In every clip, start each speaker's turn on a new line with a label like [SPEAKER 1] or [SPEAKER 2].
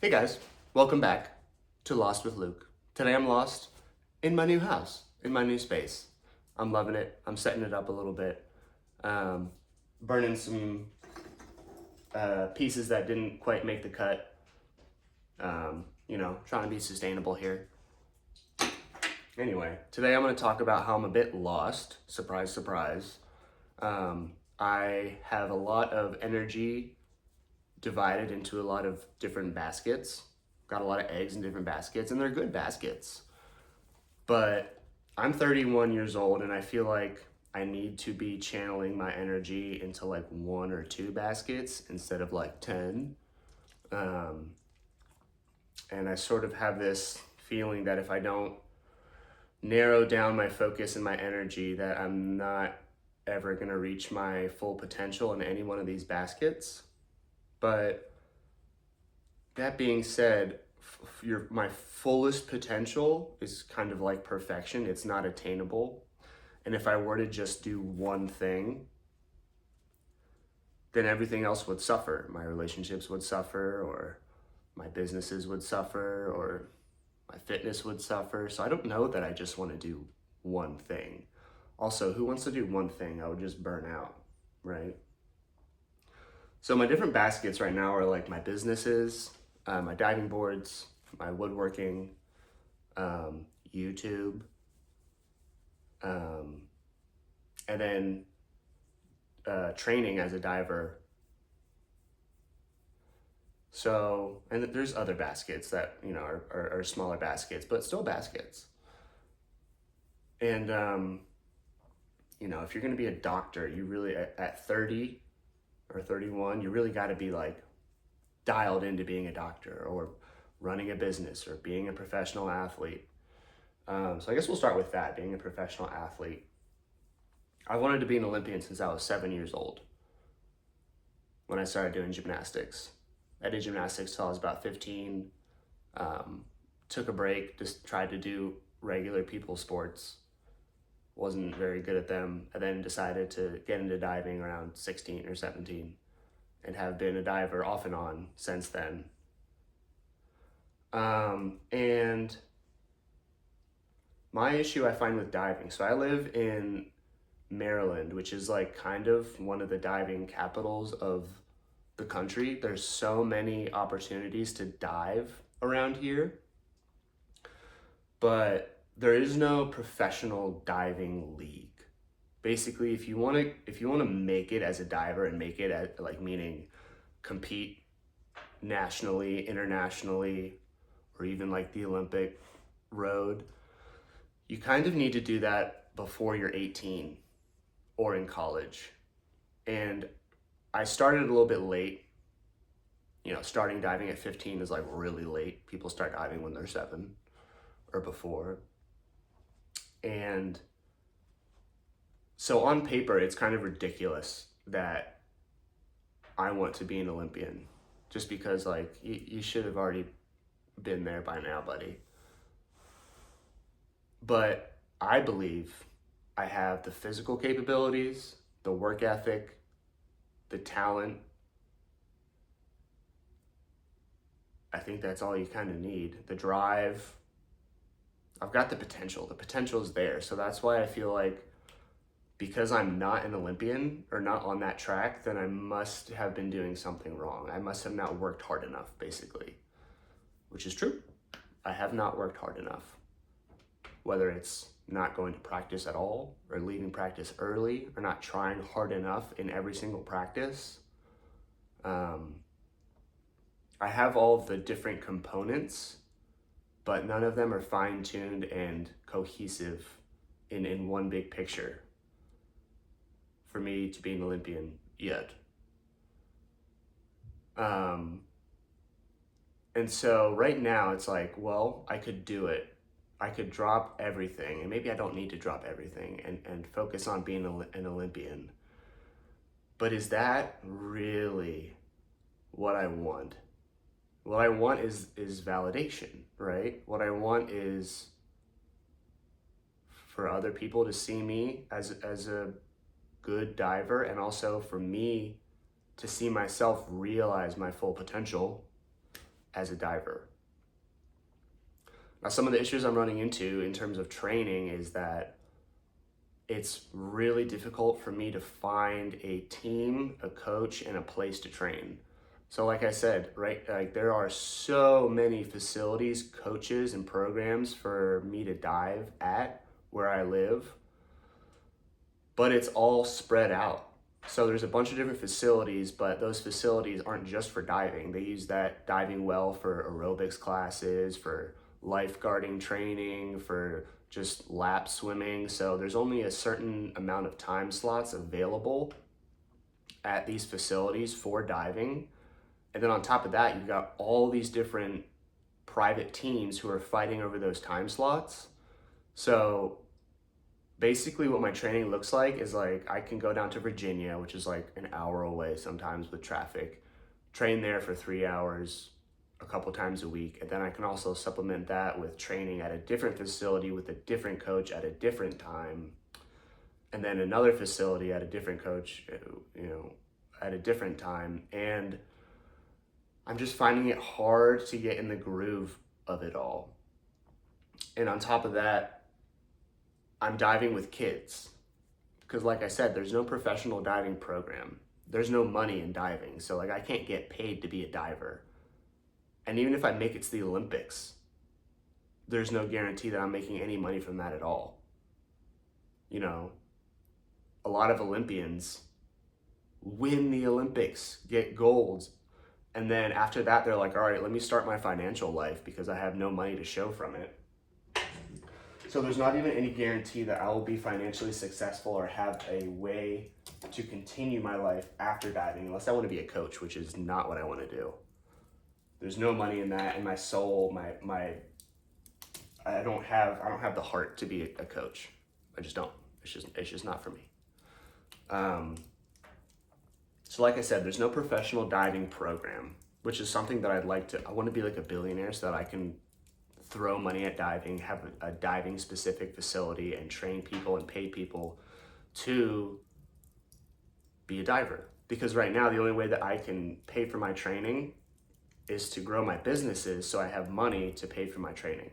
[SPEAKER 1] Hey guys, welcome back to Lost with Luke. Today I'm lost in my new house, in my new space. I'm loving it. I'm setting it up a little bit, um, burning some pieces that didn't quite make the cut. Trying to be sustainable here. Anyway, today I'm going to talk about how I'm a bit lost. Surprise, surprise. I have a lot of energy divided into a lot of different baskets. Got a lot of eggs in different baskets, and they're good baskets. But I'm 31 years old, and I feel like I need to be channeling my energy into like one or two baskets instead of like 10. Um, and I sort of have this feeling that if I don't narrow down my focus and my energy, that I'm not ever going to reach my full potential in any one of these baskets. But that being said, my fullest potential is kind of like perfection. It's not attainable. And if I were to just do one thing, then everything else would suffer. My relationships would suffer, or my businesses would suffer, or my fitness would suffer. So I don't know that I just want to do one thing. Also, who wants to do one thing? I would just burn out, right? So my different baskets right now are like my businesses, my diving boards, my woodworking, YouTube, and then training as a diver. So, and there's other baskets that, are smaller baskets, but still baskets. And, if you're going to be a doctor, you really, at 30 or 31, you really got to be like dialed into being a doctor or running a business or being a professional athlete. So I guess we'll start with that, being a professional athlete. I wanted to be an Olympian since I was 7 years old when I started doing gymnastics. I did gymnastics till I was about 15. Took a break, just tried to do regular people sports. Wasn't very good at them. I then decided to get into diving around 16 or 17 and have been a diver off and on since then. And my issue I find with diving, so I live in Maryland, which is like kind of one of the diving capitals of the country. There's so many opportunities to dive around here, but there is no professional diving league. Basically, if you want to make it as a diver and make it at like meaning compete nationally, internationally, or even like the Olympic road, you kind of need to do that before you're 18 or in college. And I started a little bit late. Starting diving at 15 is like really late. People start diving when they're 7 or before. And so on paper, it's kind of ridiculous that I want to be an Olympian just because like you should have already been there by now, buddy. But I believe I have the physical capabilities, the work ethic, the talent. I think that's all you kind of need. The drive. I've got the potential. The potential is there. So that's why I feel like because I'm not an Olympian or not on that track, then I must have been doing something wrong. I must have not worked hard enough, basically, which is true. I have not worked hard enough. Whether it's not going to practice at all or leaving practice early or not trying hard enough in every single practice. I have all of the different components, but none of them are fine-tuned and cohesive in one big picture for me to be an Olympian yet. And so right now it's like, well, I could do it. I could drop everything, and maybe I don't need to drop everything and focus on being an Olympian. But is that really what I want? What I want is validation, right? What I want is for other people to see me as a good diver, and also for me to see myself realize my full potential as a diver. Now, some of the issues I'm running into in terms of training is that it's really difficult for me to find a team, a coach, and a place to train. So like I said, right, like there are so many facilities, coaches, and programs for me to dive at where I live, but it's all spread out. So there's a bunch of different facilities, but those facilities aren't just for diving. They use that diving well for aerobics classes, for lifeguarding training, for just lap swimming. So there's only a certain amount of time slots available at these facilities for diving. And then on top of that, you've got all these different private teams who are fighting over those time slots. So basically what my training looks like is like I can go down to Virginia, which is like an hour away sometimes with traffic, train there for 3 hours a couple times a week. And then I can also supplement that with training at a different facility with a different coach at a different time. And then another facility at a different coach, at a different time. And I'm just finding it hard to get in the groove of it all. And on top of that, I'm diving with kids. Because like I said, there's no professional diving program. There's no money in diving. So like I can't get paid to be a diver. And even if I make it to the Olympics, there's no guarantee that I'm making any money from that at all. A lot of Olympians win the Olympics, get golds, and then after that, they're like, all right, let me start my financial life because I have no money to show from it. So there's not even any guarantee that I will be financially successful or have a way to continue my life after diving, unless I want to be a coach, which is not what I want to do. There's no money in that, and my soul, I don't have the heart to be a coach. I just don't. It's just not for me. So like I said, there's no professional diving program, which is something that I want to be like a billionaire so that I can throw money at diving, have a diving specific facility and train people and pay people to be a diver. Because right now, the only way that I can pay for my training is to grow my businesses so I have money to pay for my training.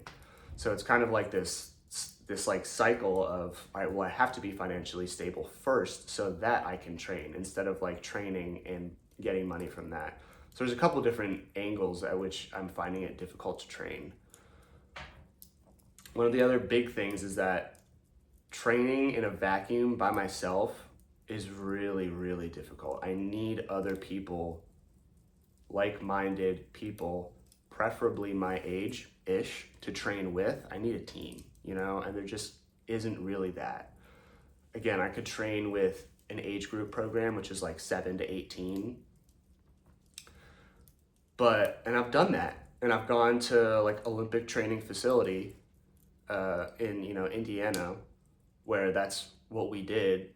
[SPEAKER 1] So it's kind of like this like cycle of, all right, well, I have to be financially stable first so that I can train instead of like training and getting money from that. So there's a couple different angles at which I'm finding it difficult to train. One of the other big things is that training in a vacuum by myself is really, really difficult. I need other people, like-minded people, preferably my age-ish, to train with. I need a team, and there just isn't really that. Again, I could train with an age group program, which is like 7 to 18. And I've done that. And I've gone to like Olympic training facility in, Indiana, where that's what we did,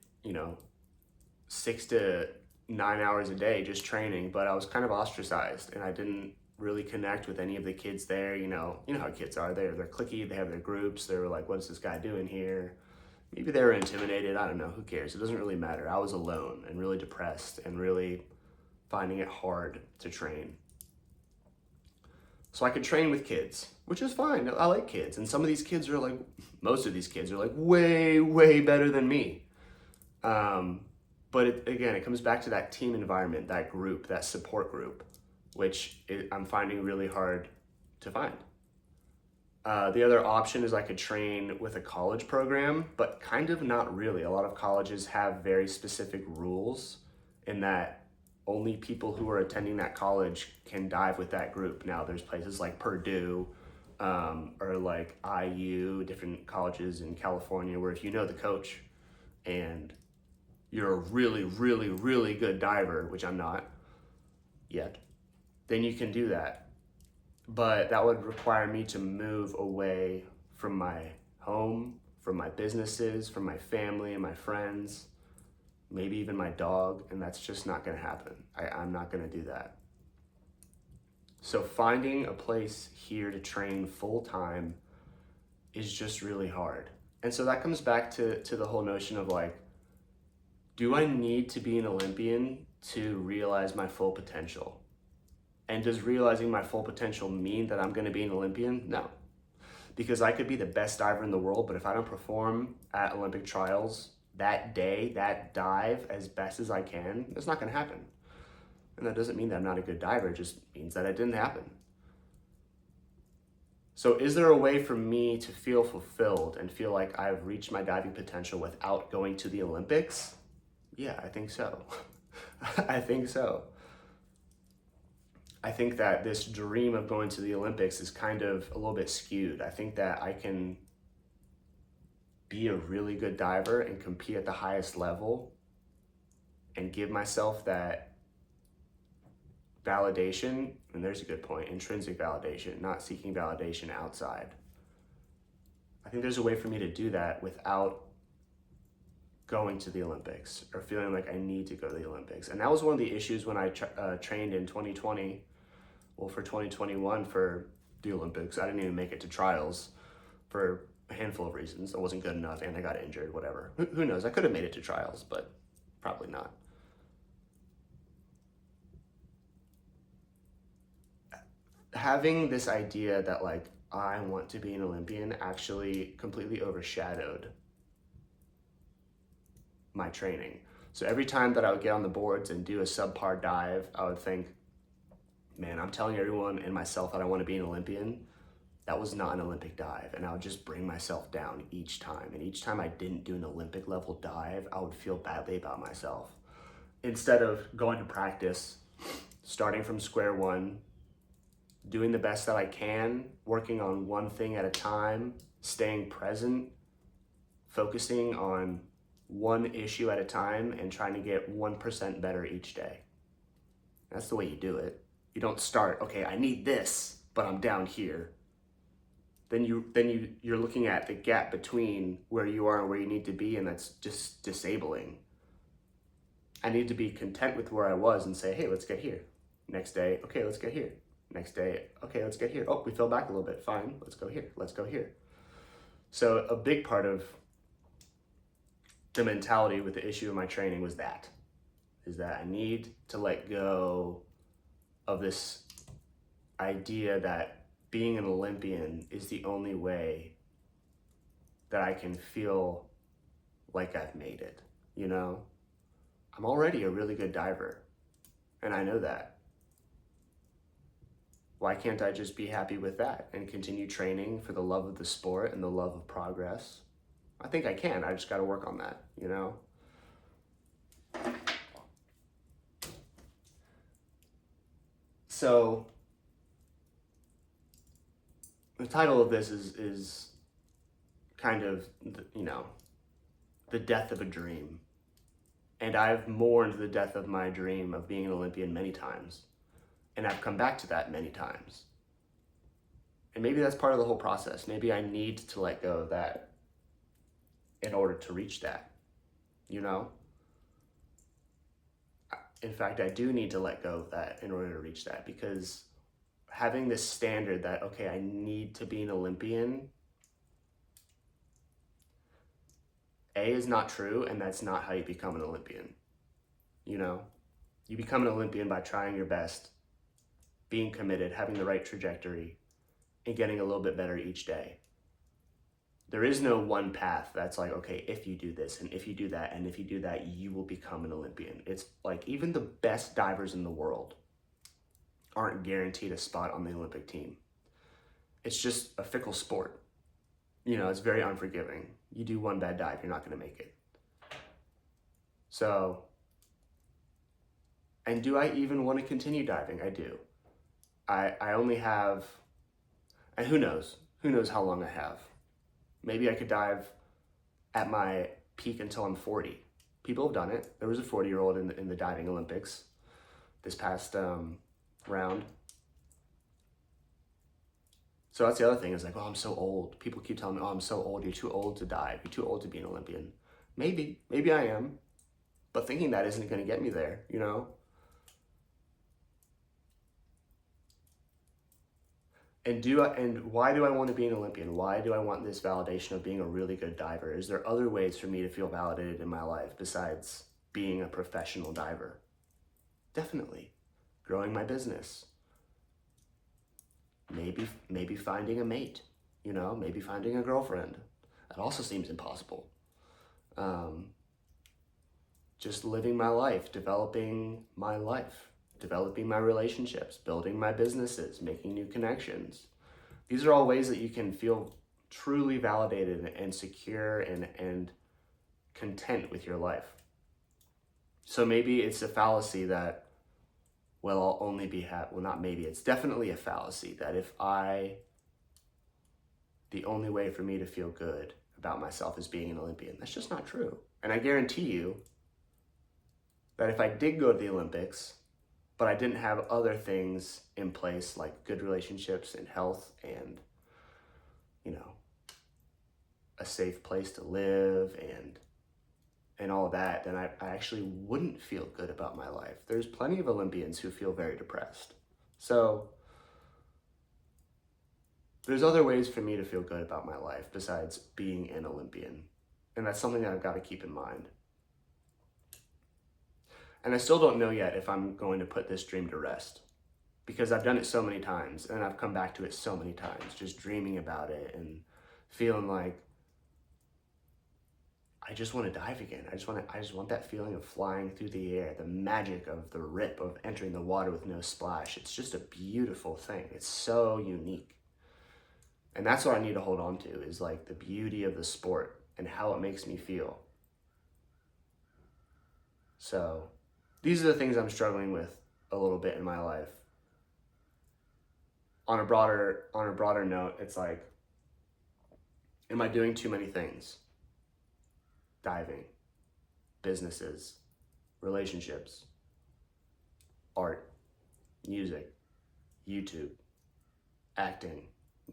[SPEAKER 1] 6 to 9 hours a day just training, but I was kind of ostracized and I didn't really connect with any of the kids there. You know how kids are. They're cliquey, they have their groups. They were like, what is this guy doing here? Maybe they were intimidated. I don't know. Who cares? It doesn't really matter. I was alone and really depressed and really finding it hard to train. So I could train with kids, which is fine. I like kids. And some of these kids are like, most of these kids are like way, way better than me. But it comes back to that team environment, that group, that support group, which I'm finding really hard to find. The other option is I could train with a college program, but kind of not really. A lot of colleges have very specific rules in that only people who are attending that college can dive with that group. Now, there's places like Purdue or like IU, different colleges in California, where if you know the coach and you're a really, really, really good diver, which I'm not yet, then you can do that. But that would require me to move away from my home, from my businesses, from my family and my friends, maybe even my dog, and that's just not gonna happen. I'm not gonna do that. So finding a place here to train full time is just really hard. And so that comes back to the whole notion of like, do I need to be an Olympian to realize my full potential? And does realizing my full potential mean that I'm going to be an Olympian? No. Because I could be the best diver in the world, but if I don't perform at Olympic trials that day, that dive as best as I can, it's not going to happen. And that doesn't mean that I'm not a good diver, it just means that it didn't happen. So is there a way for me to feel fulfilled and feel like I've reached my diving potential without going to the Olympics? Yeah, I think so. I think so. I think that this dream of going to the Olympics is kind of a little bit skewed. I think that I can be a really good diver and compete at the highest level and give myself that validation, and there's a good point, intrinsic validation, not seeking validation outside. I think there's a way for me to do that without going to the Olympics or feeling like I need to go to the Olympics. And that was one of the issues when I trained in 2020, well, for 2021 for the Olympics. I didn't even make it to trials for a handful of reasons. I wasn't good enough and I got injured, whatever. Who knows? I could have made it to trials, but probably not. Having this idea that like I want to be an Olympian actually completely overshadowed my training. So every time that I would get on the boards and do a subpar dive, I would think, man, I'm telling everyone and myself that I want to be an Olympian. That was not an Olympic dive. And I would just bring myself down each time. And each time I didn't do an Olympic level dive, I would feel badly about myself. Instead of going to practice, starting from square one, doing the best that I can, working on one thing at a time, staying present, focusing on one issue at a time and trying to get 1% better each day. That's the way you do it. You don't start, okay, I need this, but I'm down here. Then you're looking at the gap between where you are and where you need to be, and that's just disabling. I need to be content with where I was and say, hey, let's get here. Next day, okay, let's get here. Next day, okay, let's get here. Oh, we fell back a little bit. Fine, let's go here. Let's go here. So a big part of the mentality with the issue of my training was that, is that I need to let go of this idea that being an Olympian is the only way that I can feel like I've made it, you know? I'm already a really good diver, and I know that. Why can't I just be happy with that and continue training for the love of the sport and the love of progress? I think I can. I just got to work on that, you know? So the title of this is kind of, you know, the death of a dream. And I've mourned the death of my dream of being an Olympian many times. And I've come back to that many times. And maybe that's part of the whole process. Maybe I need to let go of that in order to reach that, you know? In fact, I do need to let go of that in order to reach that, because having this standard that, okay, I need to be an Olympian, A, is not true, and that's not how you become an Olympian, you know? You become an Olympian by trying your best, being committed, having the right trajectory, and getting a little bit better each day. There is no one path that's like, okay, if you do this, and if you do that, and if you do that, you will become an Olympian. It's like even the best divers in the world aren't guaranteed a spot on the Olympic team. It's just a fickle sport. You know, it's very unforgiving. You do one bad dive, you're not going to make it. So, and do I even want to continue diving? I do. I only have, and who knows how long I have. Maybe I could dive at my peak until I'm 40. People have done it. There was a 40-year-old in the diving Olympics this past round. So that's the other thing, is like, oh, I'm so old. People keep telling me, oh, I'm so old. You're too old to dive. You're too old to be an Olympian. Maybe I am. But thinking that isn't going to get me there, you know? And why do I want to be an Olympian? Why do I want this validation of being a really good diver? Is there other ways for me to feel validated in my life besides being a professional diver? Definitely. Growing my business, maybe finding a mate, maybe finding a girlfriend. That also seems impossible. Just living my life, developing my relationships, building my businesses, making new connections. These are all ways that you can feel truly validated and secure and content with your life. So maybe it's a fallacy that, well, I'll only be happy. Well, not maybe, it's definitely a fallacy that the only way for me to feel good about myself is being an Olympian. That's just not true. And I guarantee you that if I did go to the Olympics, but I didn't have other things in place like good relationships and health and, a safe place to live and all that, then I actually wouldn't feel good about my life. There's plenty of Olympians who feel very depressed. So there's other ways for me to feel good about my life besides being an Olympian. And that's something that I've got to keep in mind. And I still don't know yet if I'm going to put this dream to rest, because I've done it so many times and I've come back to it so many times, just dreaming about it and feeling like I just want to dive again. I just want that feeling of flying through the air, the magic of the rip of entering the water with no splash. It's just a beautiful thing. It's so unique. And that's what I need to hold on to, is like the beauty of the sport and how it makes me feel. So these are the things I'm struggling with a little bit in my life. On a broader note, it's like, am I doing too many things? Diving, businesses, relationships, art, music, YouTube, acting,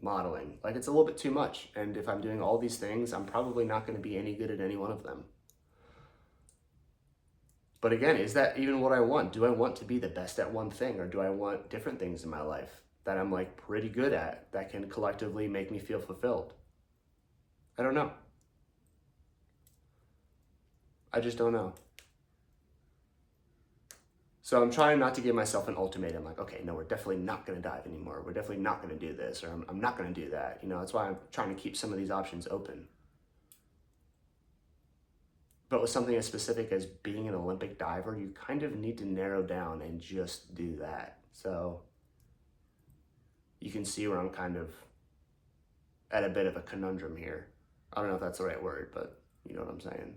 [SPEAKER 1] modeling. Like, it's a little bit too much. And if I'm doing all these things, I'm probably not going to be any good at any one of them. But again, is that even what I want? Do I want to be the best at one thing, or do I want different things in my life that I'm like pretty good at that can collectively make me feel fulfilled? I don't know. I just don't know. So I'm trying not to give myself an ultimatum, like, okay, no, we're definitely not going to dive anymore. We're definitely not going to do this, or I'm not going to do that. That's why I'm trying to keep some of these options open. But with something as specific as being an Olympic diver, you kind of need to narrow down and just do that. So you can see where I'm kind of at a bit of a conundrum here. I don't know if that's the right word, but you know what I'm saying.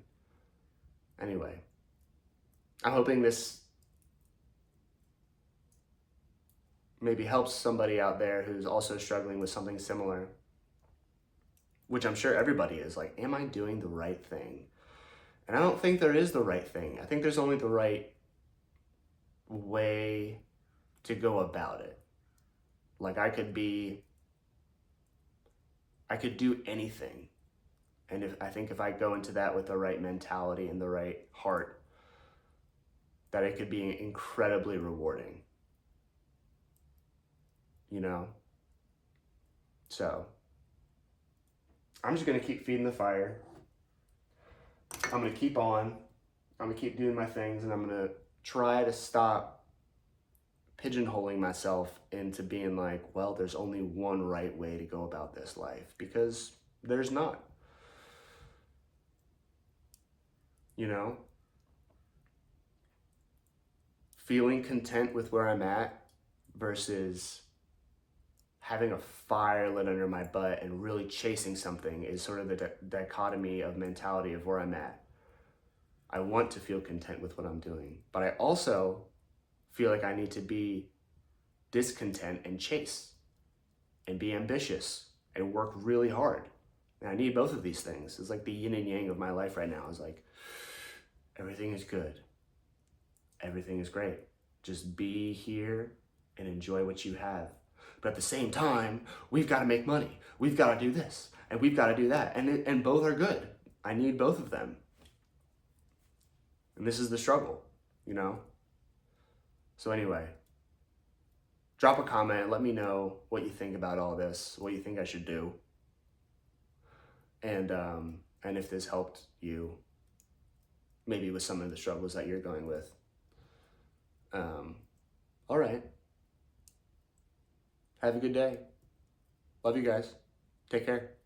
[SPEAKER 1] Anyway, I'm hoping this maybe helps somebody out there who's also struggling with something similar, which I'm sure everybody is. Like, am I doing the right thing? And I don't think there is the right thing. I think there's only the right way to go about it. Like, I could do anything. And I think if I go into that with the right mentality and the right heart, that it could be incredibly rewarding. So I'm just going to keep feeding the fire. I'm going to keep on. I'm going to keep doing my things, and I'm going to try to stop pigeonholing myself into being like, well, there's only one right way to go about this life, because there's not. Feeling content with where I'm at versus having a fire lit under my butt and really chasing something is sort of the dichotomy of mentality of where I'm at. I want to feel content with what I'm doing, but I also feel like I need to be discontent and chase and be ambitious and work really hard. And I need both of these things. It's like the yin and yang of my life right now. It's like, everything is good. Everything is great. Just be here and enjoy what you have. But at the same time, we've got to make money. We've got to do this and we've got to do that. And both are good. I need both of them. And this is the struggle, So anyway, drop a comment. Let me know what you think about all this, what you think I should do. And if this helped you, maybe with some of the struggles that you're going with. All right. Have a good day. Love you guys. Take care.